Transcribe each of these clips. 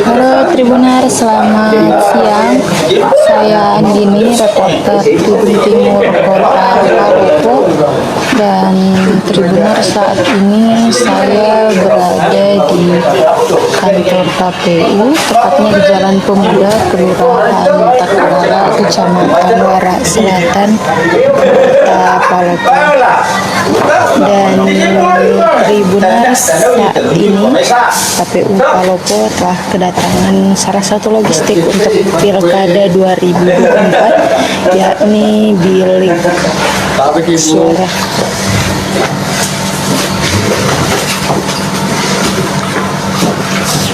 Halo Tribunar, selamat siang. Saya Andini, reporter Tribun Timur Kota Palopo. Dan Tribunar, saat ini saya berada di kantor KPU, tepatnya di Jalan Pemuda, Kelurahan Takalala, Kecamatan Warak Selatan, Kota Palopo. Dan Tribunar, saat ini KPU Palopo telah kedatangan salah satu logistik untuk Pilkada 2024, yakni bilik suara.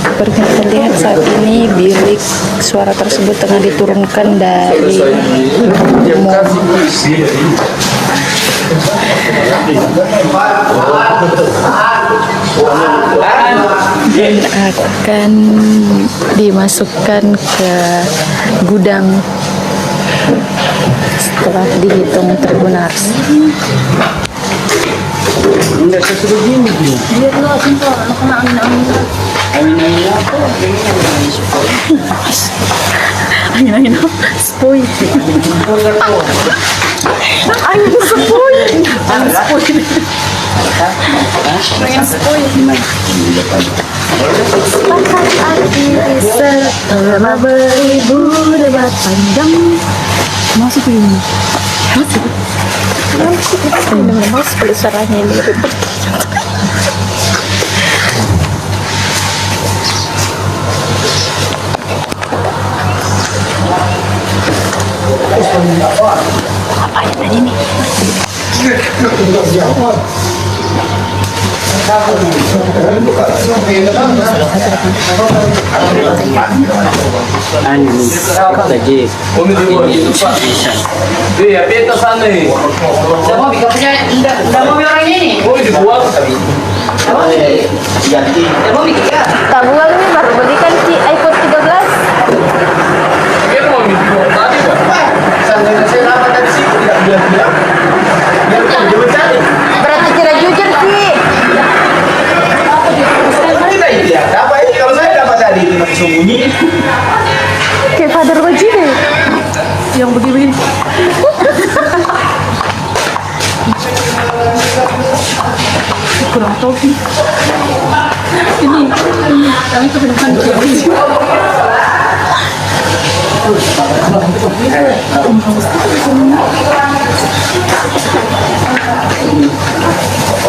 Seperti kita lihat saat ini bilik suara tersebut tengah diturunkan dari dan akan dimasukkan ke gudang setelah dihitung Tribunars. Enggak sesuai gini dia. Dia tuh asin tuh, anak kena angin-angin. Angin-angin apa? Angin-angin apa? Spoy. Angin spoy. Angin spoy. Angin spoy. Sepakat arti setelah beribu debat panjang. Masuk ini. Masuk. Masuk pada suaranya ini. Apa yang tadi nih? Lagi. Iya, peta sana nih. Mau bikin enggak mau orang ini. Oh, dibuang tadi. Mau bikin ya? Tabungan ini baru belikan si iPhone 13. Dia mau dibuang tadi, Pak. Saya lama tadi sih tidak bilang-bilang. Dia udah mencari. Berarti tidak jujur sih. Kita ini apa ini? Kalau saya dapat tadi itu masih sembunyi. Kayak Father Baji deh. Yang begini-begini. Kurang tahu sih. Ini yang itu bukan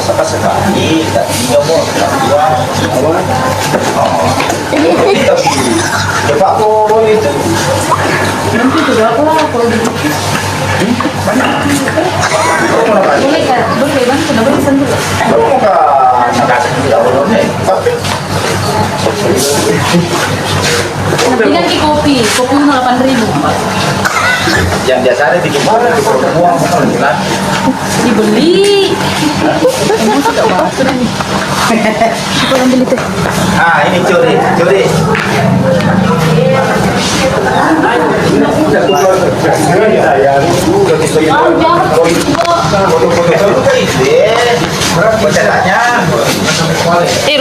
Apa sekali? Tak tiga mau, tak dua. Kita pilih. Coba kau itu. nanti juga apa kalau begitu. Boleh kan? Boleh bang, sudah boleh sentuh. Kamu mau ke Nagasa tidak boleh nih. Tapi Tapi kan di kopi 8.000. yang biasanya bikin mana di perempuan bukan kan? Dibeli. Kamu sudah masuk nih. Kita ambil itu. Ah ini curi.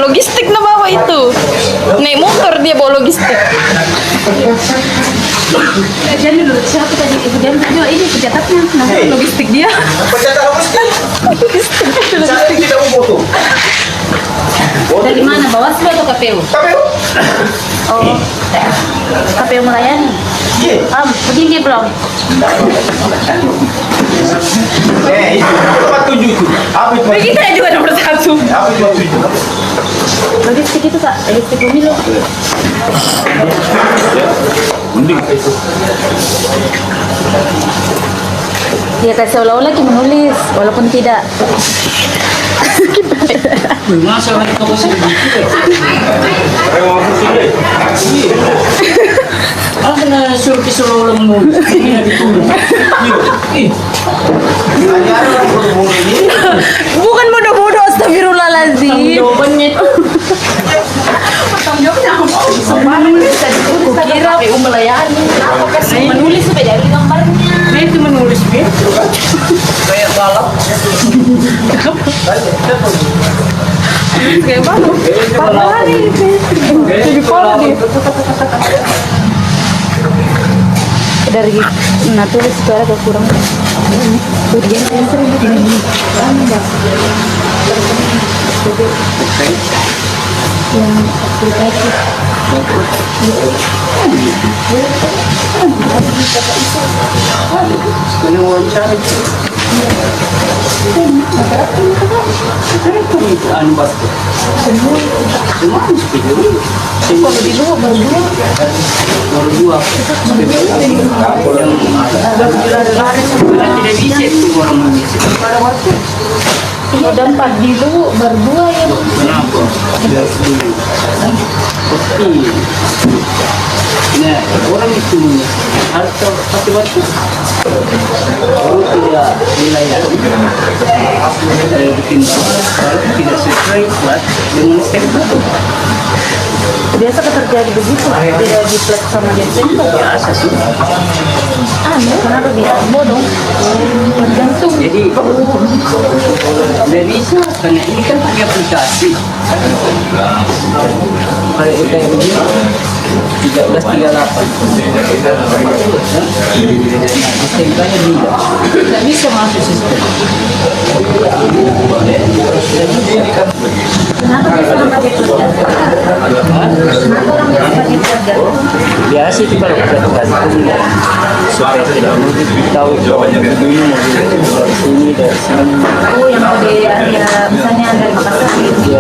Logistik na bawa itu. Naik motor dia bawa logistik. Jadi dulu siapa tadi ibu dia ini pencatatnya, nanti logistik dia. Pencetak logistik tidak mau foto. Dari mana? Bawaslu atau KPU? KPU. Oh, KPU melayani. Iya. Begini belum? Itu nomor 7 itu. Apa itu? Bagi saya juga nomor 1. Apa itu 7? Logistik itu kak, logistik pemilu. Mending itu. Dia kasih seolah-olah lagi menulis, walaupun tidak. Masa orang itu kok sedih. Aku kena suruh kisah ulang nulis. Bukan bodoh-bodoh, astagfirullahaladzim. Jawabannya itu. Tanggung jawabnya apa? Semua nulis tadi. Kira KPU melayani. Apa kasih menulis supaya dari gambarnya. Dia itu menulis gitu kan. Kayak balap. Kayak baru. Hari jadi pola dia. Dari tulis itu ada kurang. Ujian yang sering begini. Yang aplikasi. Sekali wawancara. Anu pasti. Semua sepuluh. Kalau di luar berdua. Berdua. Tidak bisa itu orang Indonesia. Ada 4 di luar berdua ya. Kenapa? Pasti. Nah, orang itu harus pasti baca. Kalau tidak wilayah bikin kalau tidak sesuai buat dengan stempel. Biasa terjadi begitu, tidak di flat sama dia tempat. Biasa sih. Kenapa bisa bodoh? Tergantung. Jadi tidak bisa karena ini kan pakai aplikasi. Kalau kita yang begini 1338. Stempelnya tidak bisa masuk sistem. Kenapa bisa orang pakai kerja? Kenapa orang bisa pakai kerja? Biasa itu kalau kita tergantung supaya tidak tahu jawabannya begini dari sini dari sini. Oh, yang dari area misalnya dari Makassar gitu.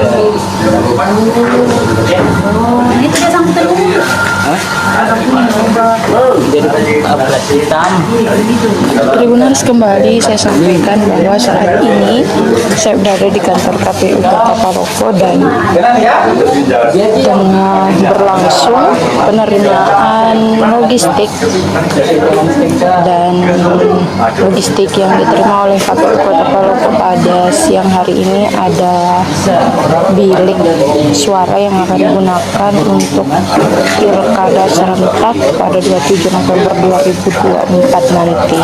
Ya. Oh, itu dia sampai terumbu. Hah? Agak punya obat. Jadi apa hitam? Tribunaris, kembali saya sampaikan bahwa saat ini saya berada di kantor KPU Kota Palopo dan tengah berlangsung penerimaan logistik dan logistik yang diterima oleh KPU Kota Palopo pada siang hari ini ada bilik suara yang akan digunakan untuk pilkada serentak pada 27 November 2024 nanti.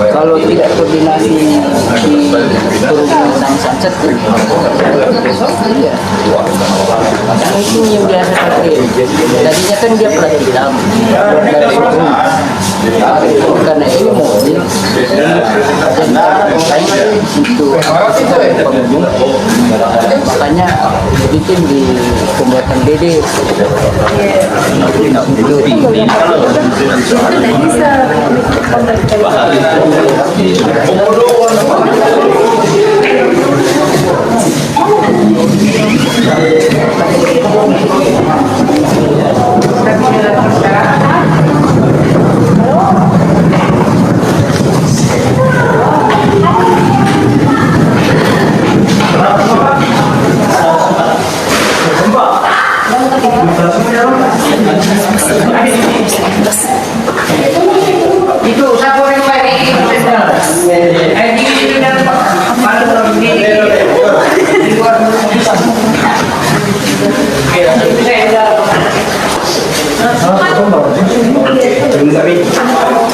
Kalau tidak koordinasi di perhubungan samsat, iya. Karena itu yang biasa pakai. Tadinya kan dia plat hitam, karena ini mobil untuk pengunjung, makanya bikin di pembuatan DD.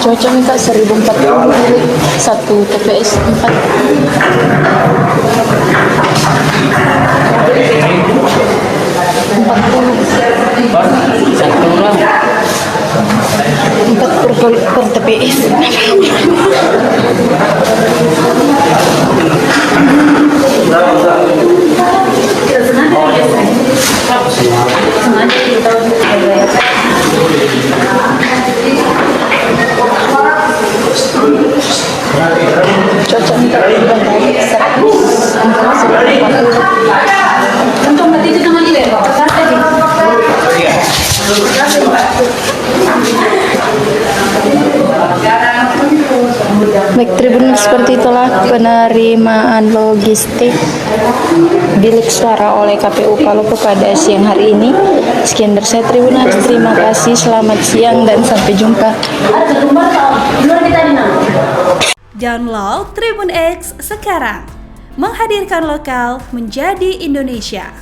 Cuaca minta 1040 satu TPS 4 per TPS. Cuaca minta Untung berarti itu nama dia, Pak. Tadi. Baik, Tribun, seperti itulah penerimaan logistik bilik suara oleh KPU Palopo pada siang hari ini. Sekian dari saya, Tribunaris. Terima kasih, selamat siang dan sampai jumpa. Ada ketumbar Pak. Luar kita di mana? Download Tribun X sekarang, menghadirkan lokal menjadi Indonesia.